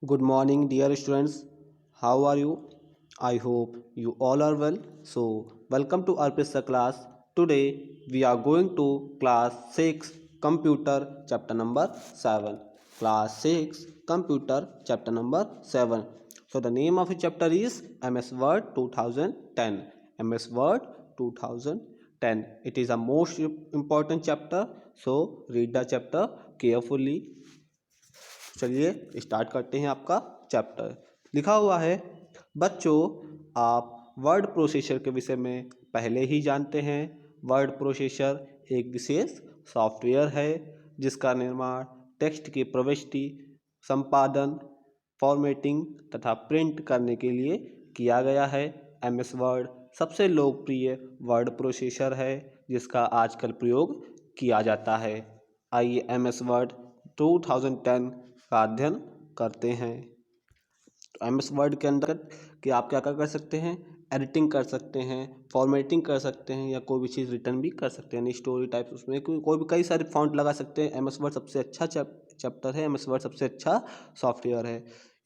Good morning, dear students. How are you? I hope you all are well. So, welcome to Arpissa class. Today, we are going to class 6 computer chapter number 7. Class 6 computer chapter number 7. So, the name of the chapter is MS Word 2010. MS Word 2010. It is a most important chapter. So, read the chapter carefully. चलिए start करते हैं आपका chapter. लिखा हुआ है, बच्चों आप word processor के विषय में पहले ही जानते हैं। वर्ड प्रोसेसर एक विशेष सॉफ्टवेयर है जिसका निर्माण टेक्स्ट की प्रविष्टि, संपादन, फॉर्मेटिंग तथा प्रिंट करने के लिए किया गया है। एमएस वर्ड सबसे लोकप्रिय वर्ड प्रोसेसर है जिसका आजकल प्रयोग किया जाता है। आइए एमएस वर्ड 2010 का अध्ययन करते हैं। तो एमएस वर्ड के अंदर कि आप क्या क्या कर सकते हैं, एडिटिंग कर सकते हैं, फॉर्मेटिंग कर सकते हैं या कोई भी चीज़ रिटर्न भी कर सकते हैं, यानी स्टोरी टाइप्स उसमें कोई भी कई सारे फॉन्ट लगा सकते हैं। एमएस वर्ड सबसे अच्छा चैप्टर है, एमएस वर्ड सबसे अच्छा सॉफ्टवेयर है।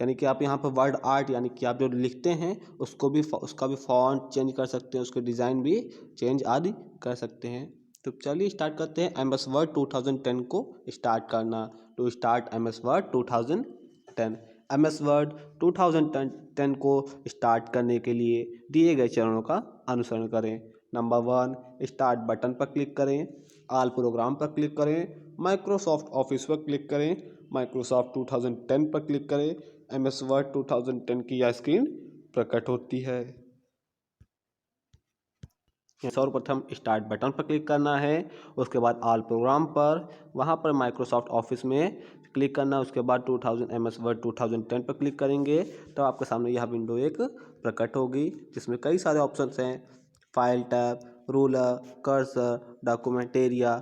यानी कि आप यहाँ पर वर्ड आर्ट यानी कि आप जो लिखते हैं उसका भी फॉन्ट चेंज कर सकते हैं, उसके डिज़ाइन भी चेंज आदि कर सकते हैं। तो चलिए स्टार्ट करते हैं एमएस वर्ड 2010 को स्टार्ट करना। To start MS Word 2010। MS Word 2010 को स्टार्ट करने के लिए दिए गए चरणों का अनुसरण करें। नंबर 1, स्टार्ट बटन पर क्लिक करें, ऑल प्रोग्राम पर क्लिक करें, माइक्रोसॉफ्ट ऑफिस पर क्लिक करें, माइक्रोसॉफ्ट 2010 पर क्लिक करें। एमएस वर्ड 2010 की यह स्क्रीन प्रकट होती है। सर्वप्रथम स्टार्ट बटन पर क्लिक करना है, उसके बाद ऑल प्रोग्राम पर, वहाँ पर माइक्रोसॉफ्ट ऑफिस में क्लिक करना है, उसके बाद 2000 एमएस वर्ड 2010 पर क्लिक करेंगे तो आपके सामने यह विंडो एक प्रकट होगी जिसमें कई सारे ऑप्शंस हैं। File tab, ruler, cursor, document area,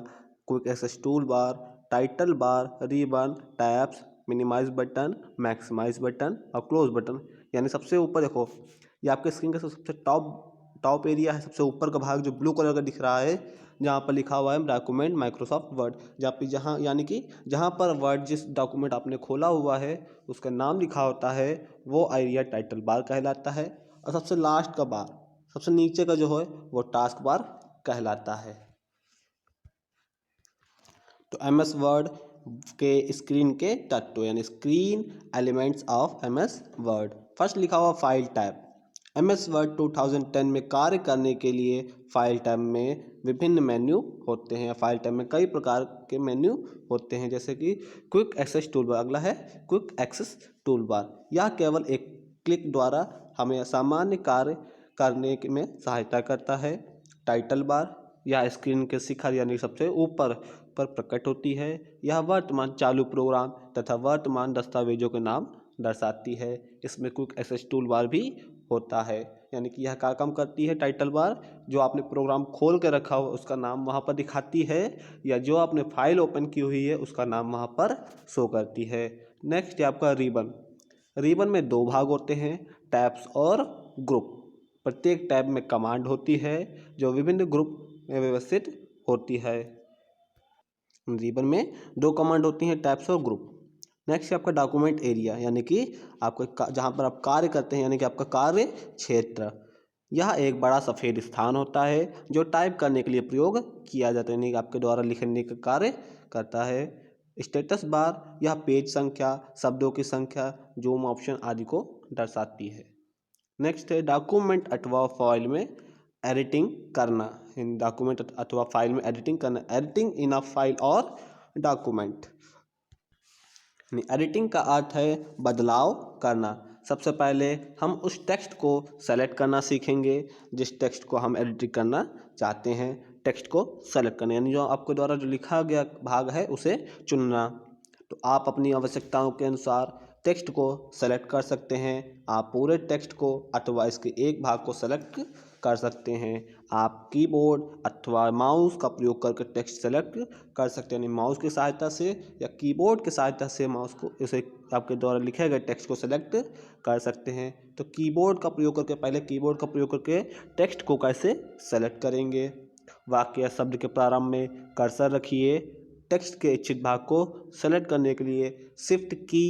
quick access tool bar, title bar, ribbon, tabs, minimize button, maximize button और क्लोज बटन। यानी सबसे ऊपर देखो, ये आपके स्क्रीन का सबसे टॉप एरिया है, सबसे ऊपर का भाग जो ब्लू कलर का दिख रहा है, जहाँ पर लिखा हुआ है डॉक्यूमेंट माइक्रोसॉफ्ट वर्ड। जहाँ यानी कि जहाँ पर वर्ड जिस डॉक्यूमेंट आपने खोला हुआ है उसका नाम लिखा होता है वो एरिया टाइटल बार कहलाता है। और सबसे लास्ट का बार, सबसे नीचे का जो है वो टास्क बार कहलाता है। तो एमएस वर्ड के स्क्रीन के तत्व यानी screen elements of MS word. First लिखा हुआ फाइल टैब। एमएस वर्ड 2010 में कार्य करने के लिए फाइल टैब में विभिन्न मेन्यू होते हैं। फाइल टैब में कई प्रकार के मेन्यू होते हैं जैसे कि क्विक एक्सेस टूल बार। अगला है क्विक एक्सेस टूल बार। यह केवल एक क्लिक द्वारा हमें सामान्य कार्य करने में सहायता करता है। टाइटल बार, यह स्क्रीन के शिखर यानी सबसे ऊपर पर प्रकट होती है। यह वर्तमान चालू प्रोग्राम तथा वर्तमान दस्तावेजों के नाम दर्शाती है। इसमें क्विक एक्सेस टूल बार भी होता है, यानी कि यह क्या काम करती है। टाइटल बार जो आपने प्रोग्राम खोल के रखा हो उसका नाम वहाँ पर दिखाती है, या जो आपने फाइल ओपन की हुई है उसका नाम वहाँ पर शो करती है। नेक्स्ट है आपका रिबन। रिबन में दो भाग होते हैं, टैब्स और ग्रुप। प्रत्येक टैब में कमांड होती है जो विभिन्न ग्रुप में व्यवस्थित होती है। रिबन में दो कमांड होती हैं, टैब्स और ग्रुप। नेक्स्ट है आपका डॉक्यूमेंट एरिया, यानी कि आपका जहाँ पर आप कार्य करते हैं, यानी कि आपका कार्य क्षेत्र। यह एक बड़ा सफ़ेद स्थान होता है जो टाइप करने के लिए प्रयोग किया जाता है, यानी कि आपके द्वारा लिखने का कार्य करता है। स्टेटस बार, यह पेज संख्या, शब्दों की संख्या, जूम ऑप्शन आदि को दर्शाती है। नेक्स्ट है डॉक्यूमेंट अथवा फाइल में एडिटिंग करना। इन डॉक्यूमेंट अथवा फाइल में एडिटिंग करना, एडिटिंग इन अ फाइल और डॉक्यूमेंट। एडिटिंग का अर्थ है बदलाव करना। सबसे पहले हम उस टेक्स्ट को सेलेक्ट करना सीखेंगे जिस टेक्स्ट को हम एडिट करना चाहते हैं। टेक्स्ट को सेलेक्ट करना यानी जो आपके द्वारा जो लिखा गया भाग है उसे चुनना। तो आप अपनी आवश्यकताओं के अनुसार टेक्स्ट को सेलेक्ट कर सकते हैं। आप पूरे टेक्स्ट को अथवा इसके एक भाग को सेलेक्ट कर सकते हैं। आप कीबोर्ड अथवा माउस का प्रयोग करके टेक्स्ट सेलेक्ट कर सकते हैं, यानी माउस की सहायता से या कीबोर्ड की सहायता से माउस को इसे आपके द्वारा लिखे गए टेक्स्ट को सेलेक्ट कर सकते हैं। तो कीबोर्ड का प्रयोग करके पहले कीबोर्ड का प्रयोग करके टेक्स्ट को कैसे सेलेक्ट करेंगे। वाक्य या शब्द के प्रारंभ में कर्सर रखिए। टेक्स्ट के इच्छित भाग को सेलेक्ट करने के लिए शिफ्ट की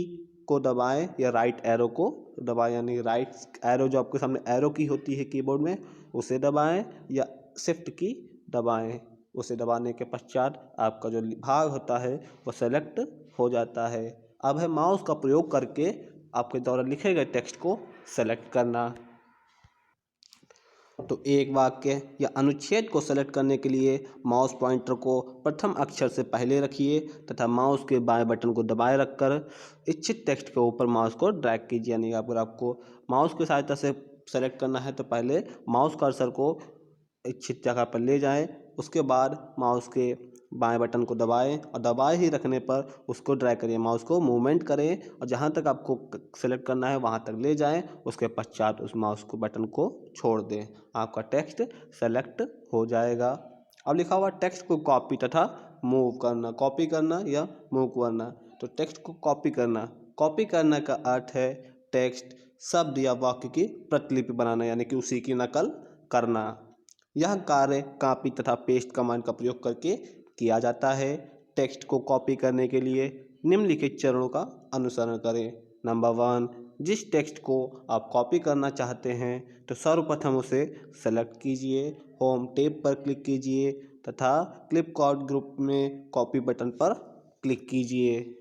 को दबाएं या राइट एरो को दबाएं, यानी राइट एरो जो आपके सामने एरो की होती है कीबोर्ड में उसे दबाएं या शिफ्ट की दबाएं। उसे दबाने के पश्चात आपका जो भाग होता है वो सेलेक्ट हो जाता है। अब है माउस का प्रयोग करके आपके द्वारा लिखे गए टेक्स्ट को सेलेक्ट करना। तो एक वाक्य या अनुच्छेद को सेलेक्ट करने के लिए माउस पॉइंटर को प्रथम अक्षर से पहले रखिए तथा माउस के बाएं बटन को दबाए रखकर इच्छित टेक्स्ट के ऊपर माउस को ड्रैग कीजिए। यानी अगर आपको माउस की सहायता से सेलेक्ट करना है तो पहले माउस कर्सर को इच्छित जगह पर ले जाएं, उसके बाद माउस के बाएं बटन को दबाएं और दबाए ही रखने पर उसको ड्रैग करिए, माउस को मूवमेंट करें और जहां तक आपको सेलेक्ट करना है वहां तक ले जाएं। उसके पश्चात उस माउस को बटन को छोड़ दें, आपका टेक्स्ट सेलेक्ट हो जाएगा। अब लिखा हुआ टेक्स्ट को कॉपी तथा मूव करना, कॉपी करना या मूव करना। तो टेक्स्ट को कॉपी करना का अर्थ है टेक्स्ट, शब्द या वाक्य की प्रतिलिपि बनाना, यानी कि उसी की नकल करना। यह कार्य कॉपी तथा पेस्ट कमांड का प्रयोग करके किया जाता है। टेक्स्ट को कॉपी करने के लिए निम्नलिखित चरणों का अनुसरण करें। नंबर 1, जिस टेक्स्ट को आप कॉपी करना चाहते हैं तो सर्वप्रथम उसे सेलेक्ट कीजिए, होम टैब पर क्लिक कीजिए तथा फ्लिपकार्ट ग्रुप में कॉपी बटन पर क्लिक कीजिए।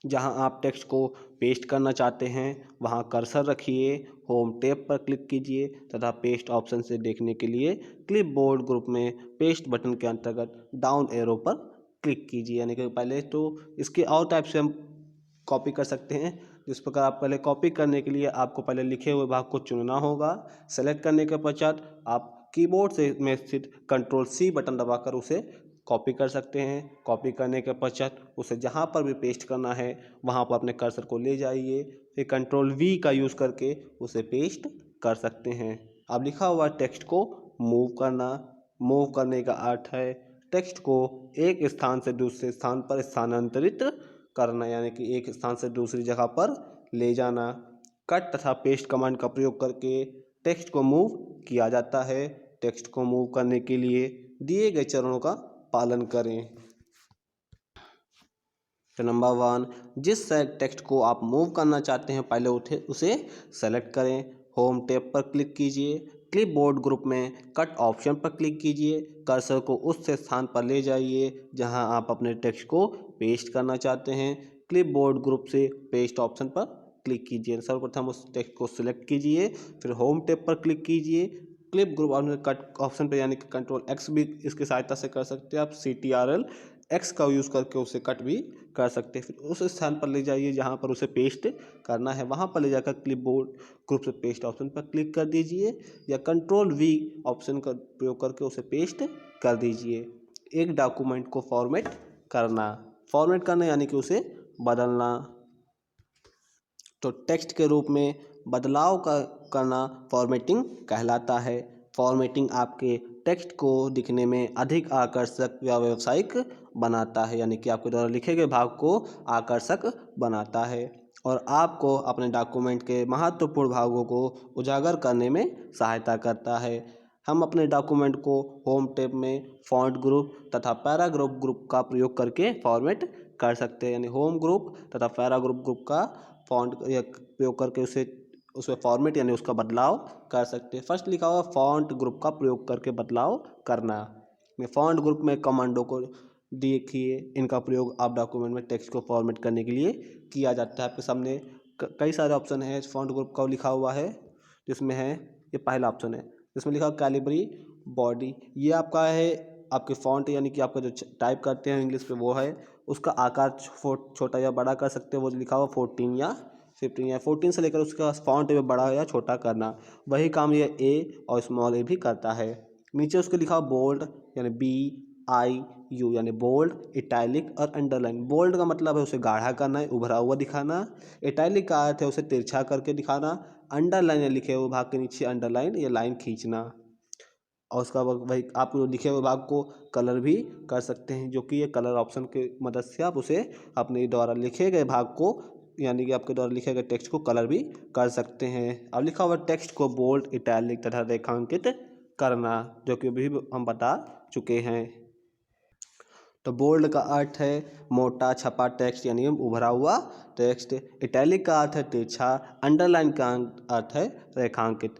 जहां आप टेक्स्ट को पेस्ट करना चाहते हैं वहां कर्सर रखिए, होम टैब पर क्लिक कीजिए तथा पेस्ट ऑप्शन से देखने के लिए क्लिपबोर्ड ग्रुप में पेस्ट बटन के अंतर्गत डाउन एरो पर क्लिक कीजिए। यानी कि पहले तो इसके और टाइप से हम कॉपी कर सकते हैं। जिस प्रकार आप पहले कॉपी करने के लिए आपको पहले लिखे हुए भाग को चुनना होगा। सेलेक्ट करने के पश्चात आप कीबोर्ड से में स्थित कंट्रोल-C बटन दबाकर उसे कॉपी कर सकते हैं। कॉपी करने के पश्चात उसे जहाँ पर भी पेस्ट करना है वहाँ पर अपने कर्सर को ले जाइए, फिर कंट्रोल-V का यूज़ करके उसे पेस्ट कर सकते हैं। अब लिखा हुआ टेक्स्ट को मूव करने का अर्थ है टेक्स्ट को एक स्थान से दूसरे स्थान पर स्थानांतरित करना, यानी कि एक स्थान से दूसरी जगह पर ले जाना। कट तथा पेस्ट कमांड का प्रयोग करके टेक्स्ट को मूव किया जाता है। टेक्स्ट को मूव करने के लिए दिए गए चरणों का पालन करें। तो नंबर 1, जिस टेक्स्ट को आप मूव करना चाहते हैं पहले उसे सेलेक्ट करें, होम टैब पर क्लिक कीजिए, क्लिपबोर्ड ग्रुप में कट ऑप्शन पर क्लिक कीजिए, कर्सर को उस स्थान पर ले जाइए जहां आप अपने टेक्स्ट को पेस्ट करना चाहते हैं। क्लिपबोर्ड ग्रुप से पेस्ट ऑप्शन पर क्लिक कीजिए। सर्वप्रथम उस टेक्स्ट को सिलेक्ट कीजिए, फिर होम टैब पर क्लिक कीजिए, क्लिप ग्रुप और कट ऑप्शन पर यानी कि कंट्रोल-X भी इसकी सहायता से कर सकते हैं आप, CTRL-X का यूज़ करके उसे कट भी कर सकते हैं। फिर उस स्थान पर ले जाइए जहाँ पर उसे पेस्ट करना है, वहाँ पर ले जाकर क्लिपबोर्ड ग्रुप से पेस्ट ऑप्शन पर क्लिक कर दीजिए या कंट्रोल-V ऑप्शन का प्रयोग करके उसे पेस्ट कर दीजिए। एक डॉक्यूमेंट को फॉर्मेट करना यानी कि उसे बदलना। तो टेक्स्ट के रूप में बदलाव करना फॉर्मेटिंग कहलाता है। फॉर्मेटिंग आपके टेक्स्ट को दिखने में अधिक आकर्षक या व्यावसायिक बनाता है, यानी कि आपके द्वारा लिखे गए भाग को आकर्षक बनाता है और आपको अपने डॉक्यूमेंट के महत्वपूर्ण भागों को उजागर करने में सहायता करता है। हम अपने डॉक्यूमेंट को होम टैब में फॉन्ट ग्रुप तथा पैराग्राफ ग्रुप का प्रयोग करके फॉर्मेट कर सकते हैं, यानी होम ग्रुप तथा पैराग्राफ ग्रुप का फॉन्ट या प्रयोग करके उसमें फॉर्मेट यानी उसका बदलाव कर सकते हैं। फर्स्ट लिखा हुआ फॉन्ट ग्रुप का प्रयोग करके बदलाव करना। फॉन्ट ग्रुप में कमांडों को देखिए, इनका प्रयोग आप डॉक्यूमेंट में टेक्स्ट को फॉर्मेट करने के लिए किया जाता है। आपके सामने कई सारे ऑप्शन हैं फॉन्ट ग्रुप का लिखा हुआ है, जिसमें है ये पहला ऑप्शन है जिसमें लिखा कैलिब्री बॉडी। ये आपका है आपके फॉन्ट यानी कि आपका जो टाइप करते हैं इंग्लिश पे वो है, उसका आकार छोटा या बड़ा कर सकते हैं। वो लिखा हुआ 14 या 15 या 14 से लेकर उसका फॉन्ट में बड़ा या छोटा करना, वही काम ये ए और स्मॉल ए भी करता है। नीचे उसके लिखा हुआ बोल्ड यानी BIU यानी बोल्ड, इटैलिक और अंडरलाइन। बोल्ड का मतलब है उसे गाढ़ा करना है, उभरा हुआ दिखाना। इटैलिक का अर्थ है उसे तिरछा करके दिखाना। अंडरलाइन या लिखे हुए भाग के नीचे अंडरलाइन या लाइन खींचना। और उसका वही आप लिखे हुए भाग को कलर भी कर सकते हैं, जो कि ये कलर ऑप्शन की मदद से आप उसे अपने द्वारा लिखे गए भाग को यानी कि आपके द्वारा लिखे गए टेक्स्ट को कलर भी कर सकते हैं। अब लिखा हुआ टेक्स्ट को बोल्ड, इटैलिक तथा रेखांकित करना, जो कि अभी हम बता चुके हैं। तो बोल्ड का अर्थ है मोटा छपा टेक्स्ट यानी उभरा हुआ टेक्स्ट। इटैलिक का अर्थ है तिरछा। अंडरलाइन का अर्थ है रेखांकित।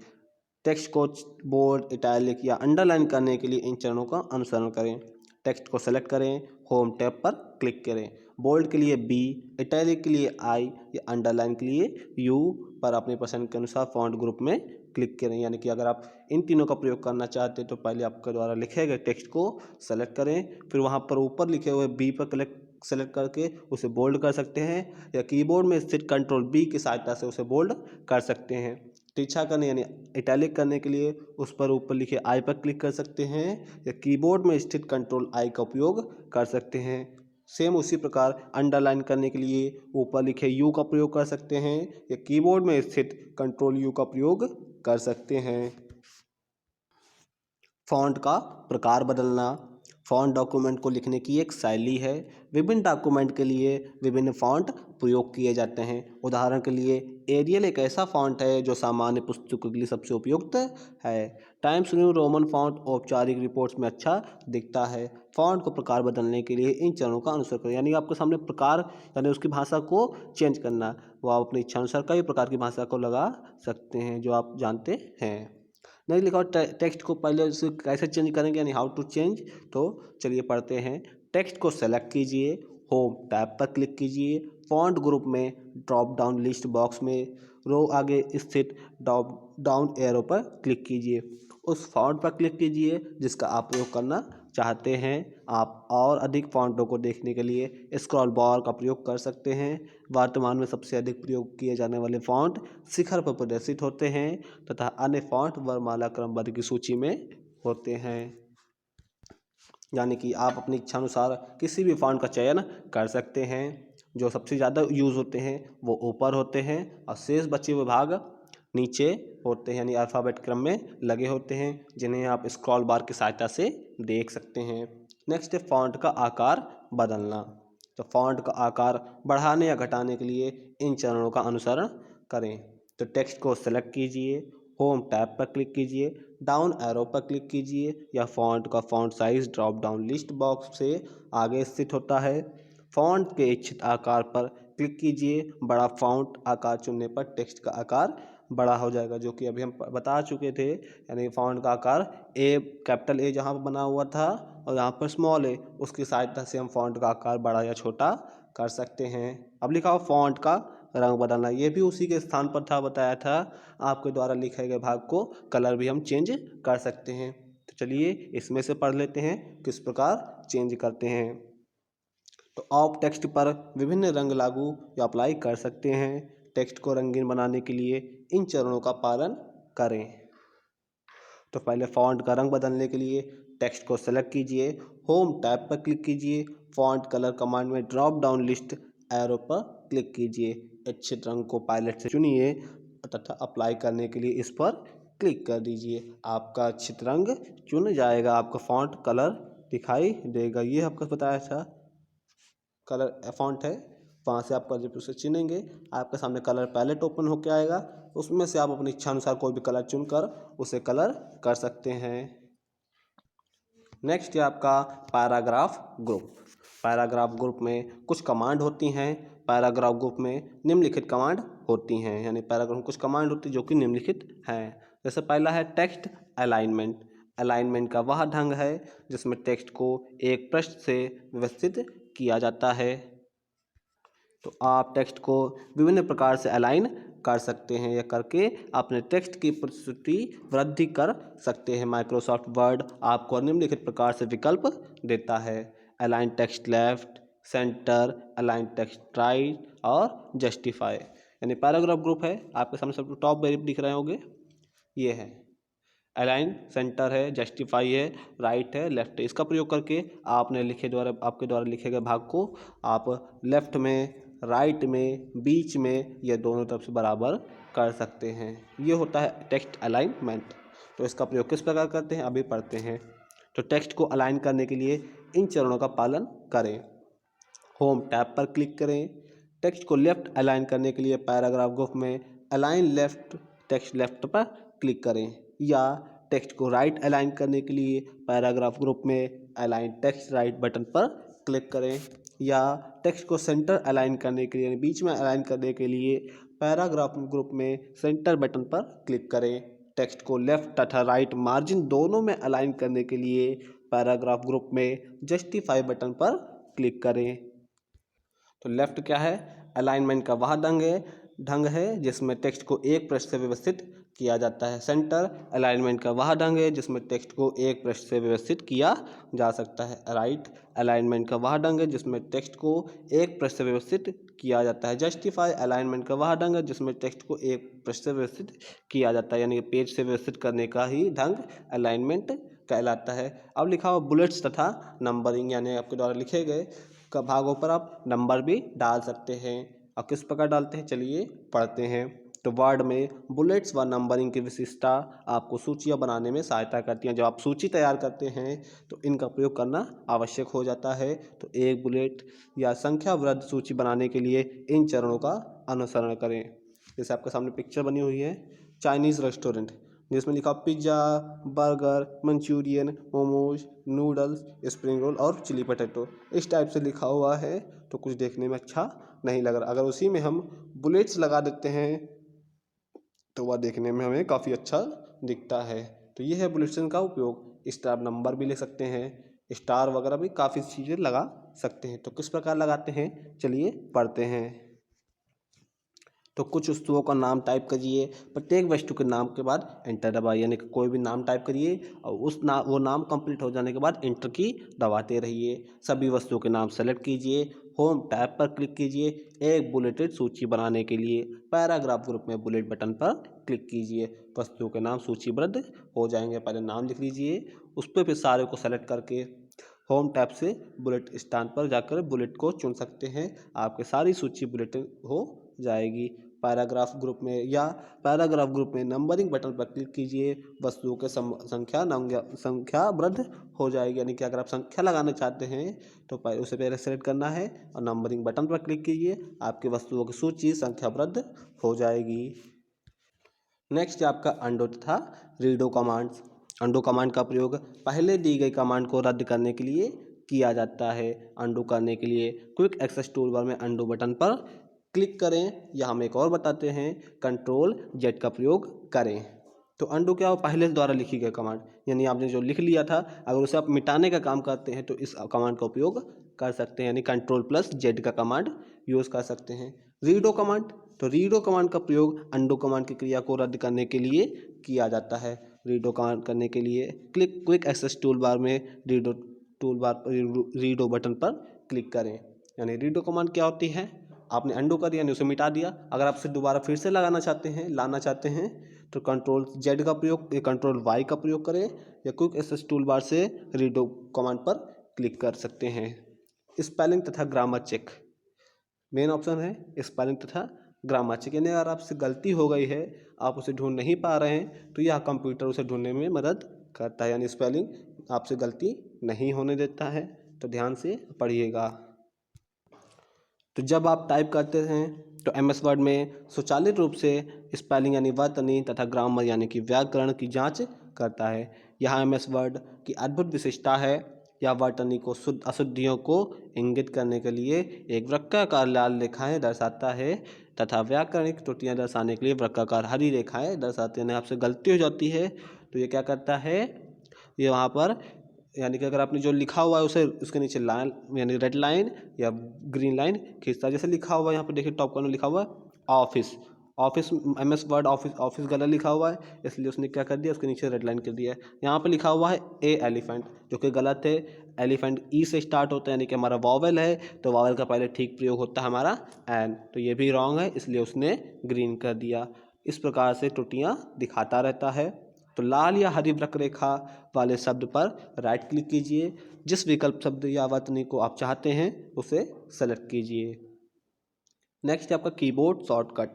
टेक्स्ट को बोल्ड, इटैलिक या अंडरलाइन करने के लिए इन चरणों का अनुसरण करें। टेक्स्ट को सेलेक्ट करें, होम टैब पर क्लिक करें। बोल्ड के लिए बी, इटैलिक के लिए आई या अंडरलाइन के लिए यू पर अपनी पसंद के अनुसार फॉन्ट ग्रुप में क्लिक करें। यानी कि अगर आप इन तीनों का प्रयोग करना चाहते हैं तो पहले आपके द्वारा लिखे गए टेक्स्ट को सेलेक्ट करें, फिर वहाँ पर ऊपर लिखे हुए बी पर सेलेक्ट करके उसे बोल्ड कर सकते हैं या कीबोर्ड में स्थित कंट्रोल बी की सहायता से उसे बोल्ड कर सकते हैं। तिरछा करने यानी इटैलिक करने के लिए उस पर ऊपर लिखे आई पर क्लिक कर सकते हैं या कीबोर्ड में स्थित कंट्रोल आई का उपयोग कर सकते हैं। सेम उसी प्रकार अंडरलाइन करने के लिए ऊपर लिखे यू का प्रयोग कर सकते हैं या कीबोर्ड में स्थित कंट्रोल यू का प्रयोग कर सकते हैं। फॉन्ट का प्रकार बदलना। फॉन्ट डॉक्यूमेंट को लिखने की एक शैली है। विभिन्न डॉक्यूमेंट के लिए विभिन्न फॉन्ट प्रयोग किए जाते हैं। उदाहरण के लिए एरियल एक ऐसा फॉन्ट है जो सामान्य पुस्तकों के लिए सबसे उपयुक्त है। टाइम्स न्यू रोमन फॉन्ट औपचारिक रिपोर्ट्स में अच्छा दिखता है। फॉन्ट को प्रकार बदलने के लिए इन चरणों का अनुसरण करें। यानी आपके सामने प्रकार यानी उसकी भाषा को चेंज करना, वो आप अपनी इच्छा अनुसार कई प्रकार की भाषा को लगा सकते हैं जो आप जानते हैं। नहीं लिखा टेक्स्ट को पहले उसे कैसे चेंज करेंगे यानी हाउ टू चेंज, तो चलिए पढ़ते हैं। टेक्स्ट को सेलेक्ट कीजिए, होम टैब पर क्लिक कीजिए, फॉन्ट ग्रुप में ड्रॉप डाउन लिस्ट बॉक्स में रो आगे स्थित ड्रॉप डाउन एरो पर क्लिक कीजिए। उस फॉन्ट पर क्लिक कीजिए जिसका आप प्रयोग करना चाहते हैं। आप और अधिक फॉन्टों को देखने के लिए स्क्रॉल बार का प्रयोग कर सकते हैं। वर्तमान में सबसे अधिक प्रयोग किए जाने वाले फॉन्ट शिखर पर प्रदर्शित होते हैं तथा अन्य फॉन्ट वर्णमाला क्रमबद्ध की सूची में होते हैं। यानी कि आप अपनी इच्छा अनुसार किसी भी फॉन्ट का चयन कर सकते हैं। जो सबसे ज़्यादा यूज़ होते हैं वो ऊपर होते हैं और शेष बचे हुए भाग नीचे होते हैं यानी अल्फ़ाबेट क्रम में लगे होते हैं, जिन्हें आप स्क्रॉल बार की सहायता से देख सकते हैं। नेक्स्ट है फॉन्ट का आकार बदलना। तो फॉन्ट का आकार बढ़ाने या घटाने के लिए इन चरणों का अनुसरण करें। तो टेक्स्ट को सेलेक्ट कीजिए, होम टैब पर क्लिक कीजिए, डाउन एरो पर क्लिक कीजिए या फॉन्ट का font size drop down list box से आगे स्थित होता है। फॉन्ट के इच्छित आकार पर क्लिक कीजिए। बड़ा फॉन्ट आकार चुनने पर टेक्स्ट का आकार बड़ा हो जाएगा, जो कि अभी हम बता चुके थे। यानी फॉन्ट का आकार ए, कैपिटल ए जहाँ पर बना हुआ था और यहाँ पर स्मॉल ए, उसकी सहायता से हम फॉन्ट का आकार बड़ा या छोटा कर सकते हैं। अब लिखा हो फॉन्ट का रंग बदलना, ये भी उसी के स्थान पर था, बताया था। आपके द्वारा लिखे गए भाग को कलर भी हम चेंज कर सकते हैं। तो चलिए इसमें से पढ़ लेते हैं किस प्रकार चेंज करते हैं। तो आप टेक्स्ट पर विभिन्न रंग लागू या अप्लाई कर सकते हैं। टेक्स्ट को रंगीन बनाने के लिए इन चरणों का पालन करें। तो पहले फॉन्ट का रंग बदलने के लिए टेक्स्ट को सेलेक्ट कीजिए, होम टैब पर क्लिक कीजिए, फॉन्ट कलर कमांड में ड्रॉप डाउन लिस्ट एरो पर क्लिक कीजिए, इच्छित रंग को पायलट से चुनिए तथा अप्लाई करने के लिए इस पर क्लिक कर दीजिए। आपका इच्छित रंग चुन जाएगा, आपका फॉन्ट कलर दिखाई देगा। ये आपको बताया था कलर फॉन्ट है, वहाँ से आप जब उसे चुनेंगे आपके सामने कलर पैलेट ओपन होकर आएगा। उसमें से आप अपनी इच्छा अनुसार कोई भी कलर चुनकर उसे कलर कर सकते हैं। नेक्स्ट है आपका पैराग्राफ ग्रुप। पैराग्राफ ग्रुप में कुछ कमांड होती हैं। पैराग्राफ ग्रुप में निम्नलिखित कमांड होती हैं, यानी पैराग्राफ में कुछ कमांड होती है जो कि निम्नलिखित हैं। जैसे पहला है टेक्स्ट अलाइनमेंट। अलाइनमेंट का वह ढंग है जिसमें टेक्स्ट को एक पृष्ठ से व्यवस्थित किया जाता है। तो आप टेक्स्ट को विभिन्न प्रकार से अलाइन कर सकते हैं या करके अपने टेक्स्ट की प्रस्तुति वृद्धि कर सकते हैं। माइक्रोसॉफ्ट वर्ड आपको निम्नलिखित प्रकार से विकल्प देता है: align text left, centre, align text right और जस्टिफाई। यानी पैराग्राफ ग्रुप है, आपके सामने सब टॉप वेरिएबल दिख रहे होंगे, ये है अलाइन, सेंटर है, जस्टिफाई है, राइट है, लेफ्ट है। इसका प्रयोग करके आपके द्वारा लिखे गए भाग को आप लेफ्ट में, राइट में, बीच में या दोनों तरफ से बराबर कर सकते हैं। ये होता है टेक्स्ट अलाइनमेंट। तो इसका प्रयोग किस प्रकार करते हैं अभी पढ़ते हैं। तो टेक्स्ट को अलाइन करने के लिए इन चरणों का पालन करें। होम टैब पर क्लिक करें। टेक्स्ट को लेफ्ट अलाइन करने के लिए पैराग्राफ ग्रुप में अलाइन लेफ्ट, टेक्स्ट लेफ्ट पर क्लिक करें, या टेक्स्ट को राइट अलाइन करने के लिए पैराग्राफ ग्रुप में अलाइन टेक्स्ट राइट बटन पर क्लिक करें, या टेक्स्ट को सेंटर अलाइन करने के लिए यानी बीच में अलाइन करने के लिए पैराग्राफ ग्रुप में सेंटर बटन पर क्लिक करें। टेक्स्ट को लेफ्ट तथा राइट मार्जिन दोनों में अलाइन करने के लिए पैराग्राफ ग्रुप में जस्टिफाई बटन पर क्लिक करें। तो लेफ्ट क्या है? अलाइनमेंट का वह ढंग है जिसमें टेक्स्ट को एक पृष्ठ से व्यवस्थित किया जाता है। सेंटर अलाइनमेंट का वह ढंग है जिसमें टेक्स्ट को एक पृष्ठ से व्यवस्थित किया जा सकता है। राइट अलाइनमेंट का वह ढंग है जिसमें टेक्स्ट को एक पृष्ठ से व्यवस्थित किया जाता है। जस्टिफाई अलाइनमेंट का वह ढंग है जिसमें टेक्स्ट को एक पृष्ठ से व्यवस्थित किया जाता है, यानी पेज से व्यवस्थित करने का ही ढंग अलाइनमेंट कहलाता है। अब लिखा हुआ बुलेट्स तथा नंबरिंग, यानी आपके द्वारा लिखे गए भागों पर आप नंबर भी डाल सकते हैं। और किस प्रकार डालते हैं चलिए पढ़ते हैं। तो वर्ड में बुलेट्स व नंबरिंग की विशेषता आपको सूचियाँ बनाने में सहायता करती हैं। जब आप सूची तैयार करते हैं तो इनका प्रयोग करना आवश्यक हो जाता है। तो एक बुलेट या संख्या वृद्ध सूची बनाने के लिए इन चरणों का अनुसरण करें। जैसे आपके सामने पिक्चर बनी हुई है चाइनीज़ रेस्टोरेंट, जिसमें लिखा pizza, burger, Manchurian, momos, noodles, spring roll और चिली पटेटो, इस टाइप से लिखा हुआ है तो कुछ देखने में अच्छा नहीं लग रहा। अगर उसी में हम बुलेट्स लगा देते हैं तो वह देखने में हमें काफ़ी अच्छा दिखता है। तो ये है बुलेट्स का उपयोग। स्टार नंबर भी ले सकते हैं, स्टार वगैरह भी काफ़ी चीज़ें लगा सकते हैं। तो किस प्रकार लगाते हैं चलिए पढ़ते हैं। तो कुछ वस्तुओं का नाम टाइप करिए, प्रत्येक वस्तु के नाम के बाद एंटर दबाइए, यानी कि कोई भी नाम टाइप करिए और वो नाम कंप्लीट हो जाने के बाद एंटर की दबाते रहिए। सभी वस्तुओं के नाम सेलेक्ट कीजिए, होम टैब पर क्लिक कीजिए। एक बुलेटेड सूची बनाने के लिए पैराग्राफ ग्रुप में बुलेट बटन पर क्लिक कीजिए। वस्तुओं के नाम सूचीबद्ध हो जाएंगे। पहले नाम लिख लीजिए, उस पर फिर सारे को सेलेक्ट करके होम टैब से बुलेट स्थान पर जाकर बुलेट को चुन सकते हैं। आपके सारी सूची बुलेट हो जाएगी। पैराग्राफ ग्रुप में नंबरिंग बटन पर क्लिक कीजिए। वस्तुओं के संख्या वृद्ध हो जाएगी, यानी कि अगर आप संख्या लगाना चाहते हैं तो उसे पहले सेलेक्ट करना है और नंबरिंग बटन पर क्लिक कीजिए। आपके वस्तुओं की सूची संख्या वृद्ध हो जाएगी। नेक्स्ट है आपका अंडो तथा रीडो कमांड्स। अंडो कमांड का प्रयोग पहले दी गई कमांड को रद्द करने के लिए किया जाता है। अंडो करने के लिए क्विक एक्सेस टूल बार में अंडो बटन पर क्लिक करें, या हम एक और बताते हैं कंट्रोल जेड का प्रयोग करें। तो अंडो क्या हो? पहले द्वारा लिखी गई कमांड, यानी आपने जो लिख लिया था अगर उसे आप मिटाने का काम करते हैं तो इस कमांड का उपयोग कर सकते हैं, यानी कंट्रोल प्लस जेड का कमांड यूज़ कर सकते हैं। रीडो कमांड, तो रीडो कमांड का प्रयोग अंडो कमांड की क्रिया को रद्द करने के लिए किया जाता है। रीडो कमांड करने के लिए क्विक एक्सेस टूल बार में रीडो बटन पर क्लिक करें। यानी रीडो कमांड क्या होती है? आपने अंडो कर दिया, यानी उसे मिटा दिया। अगर आप उसे दोबारा फिर से लाना चाहते हैं तो कंट्रोल जेड का प्रयोग, कंट्रोल वाई का प्रयोग करें, या क्विक एक्सेस टूल बार से रीडो कमांड पर क्लिक कर सकते हैं। स्पेलिंग तथा ग्रामर चेक, मेन ऑप्शन है स्पेलिंग तथा ग्रामर चेक, यानी अगर आपसे गलती हो गई है, आप उसे ढूंढ नहीं पा रहे हैं तो यह कंप्यूटर उसे ढूंढने में मदद करता है, यानी स्पेलिंग आपसे गलती नहीं होने देता है। तो ध्यान से पढ़िएगा। तो जब आप टाइप करते हैं तो एमएस वर्ड में स्वचालित रूप से स्पेलिंग यानी वर्तनी तथा ग्रामर यानी कि व्याकरण की जांच करता है। यहाँ एमएस वर्ड की अद्भुत विशेषता है। यह वर्तनी को अशुद्धियों को इंगित करने के लिए एक वृत्ताकार लाल रेखाएं दर्शाता है तथा व्याकरणिक त्रुटियां दर्शाने के लिए वृत्ताकार हरी रेखाएं दर्शाते हैं। आपसे गलती हो जाती है तो ये क्या करता है, ये वहाँ पर यानी कि अगर आपने जो लिखा हुआ है उसे उसके नीचे लाइन यानी रेड लाइन या ग्रीन लाइन खींचता है। जैसे लिखा हुआ है यहाँ पे देखिए टॉप कॉर्नर लिखा हुआ है ऑफिस एमएस वर्ड ऑफिस गलत लिखा हुआ है, इसलिए उसने क्या कर दिया, उसके नीचे रेड लाइन कर दिया है। यहाँ पे लिखा हुआ है ए एलिफेंट, जो कि गलत है। एलिफेंट ई से स्टार्ट होता है, यानी कि हमारा वॉवेल है, तो वॉवेल का पहले ठीक प्रयोग होता है हमारा एन, तो ये भी रॉन्ग है, इसलिए उसने ग्रीन कर दिया। इस प्रकार से त्रुटियाँ दिखाता रहता है। तो लाल या हरी वक्र रेखा वाले शब्द पर राइट क्लिक कीजिए। जिस विकल्प शब्द या वर्तनी को आप चाहते हैं उसे सेलेक्ट कीजिए। नेक्स्ट है आपका कीबोर्ड शॉर्टकट,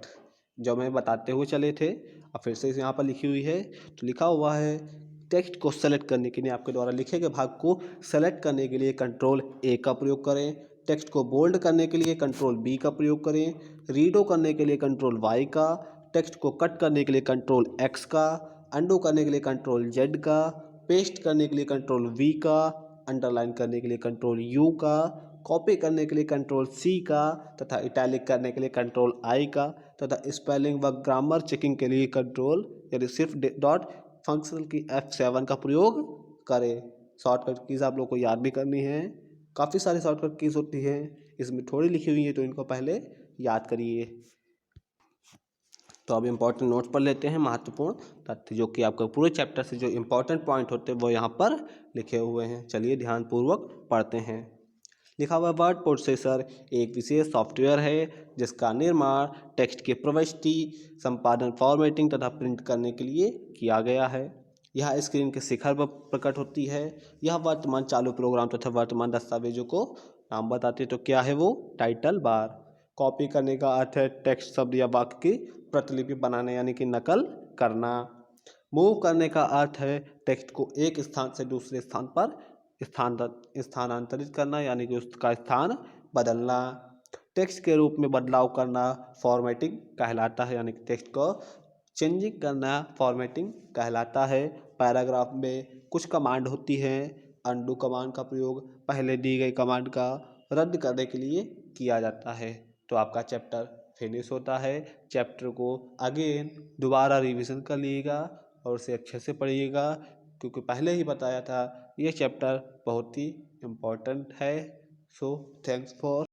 जो मैं बताते हुए चले थे और फिर से यहाँ पर लिखी हुई है। तो लिखा हुआ है टेक्स्ट को सेलेक्ट करने के लिए, आपके द्वारा लिखे गए भाग को सेलेक्ट करने के लिए कंट्रोल ए का प्रयोग करें। टेक्स्ट को बोल्ड करने के लिए कंट्रोल बी का प्रयोग करें। रीडो करने के लिए कंट्रोल वाई का। टेक्स्ट को कट करने के लिए कंट्रोल एक्स का। अंडो करने के लिए कंट्रोल जेड का। पेस्ट करने के लिए कंट्रोल वी का। अंडरलाइन करने के लिए कंट्रोल यू का। कॉपी करने के लिए कंट्रोल C का तथा इटैलिक करने के लिए कंट्रोल I का तथा स्पेलिंग व ग्रामर चेकिंग के लिए कंट्रोल यानी सिर्फ डॉट फंक्शन की F7 का प्रयोग करें। शॉर्टकट कीज़ आप लोग को याद भी करनी है, काफ़ी सारी शॉर्टकट कीज़ होती हैं, इसमें थोड़ी लिखी हुई है तो इनको पहले याद करिए। तो अब इम्पोर्टेंट नोट्स पढ़ लेते हैं, महत्वपूर्ण तथ्य जो कि आपके पूरे चैप्टर से जो इम्पोर्टेंट पॉइंट होते हैं वो यहाँ पर लिखे हुए हैं। चलिए ध्यानपूर्वक पढ़ते हैं। लिखा हुआ वर्ड प्रोसेसर एक विशेष सॉफ्टवेयर है जिसका निर्माण टेक्स्ट की प्रविष्टि, संपादन, फॉर्मेटिंग तथा प्रिंट करने के लिए किया गया है। यह स्क्रीन के शिखर पर प्रकट होती है। यह वर्तमान चालू प्रोग्राम तथा वर्तमान दस्तावेजों को नाम बताते हैं। तो क्या है वो? Title bar. कॉपी करने का अर्थ है टेक्स्ट शब्द या वाक्य की प्रतिलिपि बनाने यानी कि नकल करना। मूव करने का अर्थ है टेक्स्ट को एक स्थान से दूसरे स्थान पर स्थानांतरित करना यानी कि उसका स्थान बदलना। टेक्स्ट के रूप में बदलाव करना फॉर्मेटिंग कहलाता है यानी कि टेक्स्ट को चेंजिंग करना फॉर्मेटिंग कहलाता है। पैराग्राफ में कुछ कमांड होती हैं। अनडू कमांड का प्रयोग पहले दी गई कमांड का रद्द करने के लिए किया जाता है। तो आपका चैप्टर फिनिश होता है। चैप्टर को अगेन दोबारा रिवीजन कर लीजिएगा और उसे अच्छे से पढ़िएगा, क्योंकि पहले ही बताया था ये चैप्टर बहुत ही इम्पोर्टेंट है। So thanks for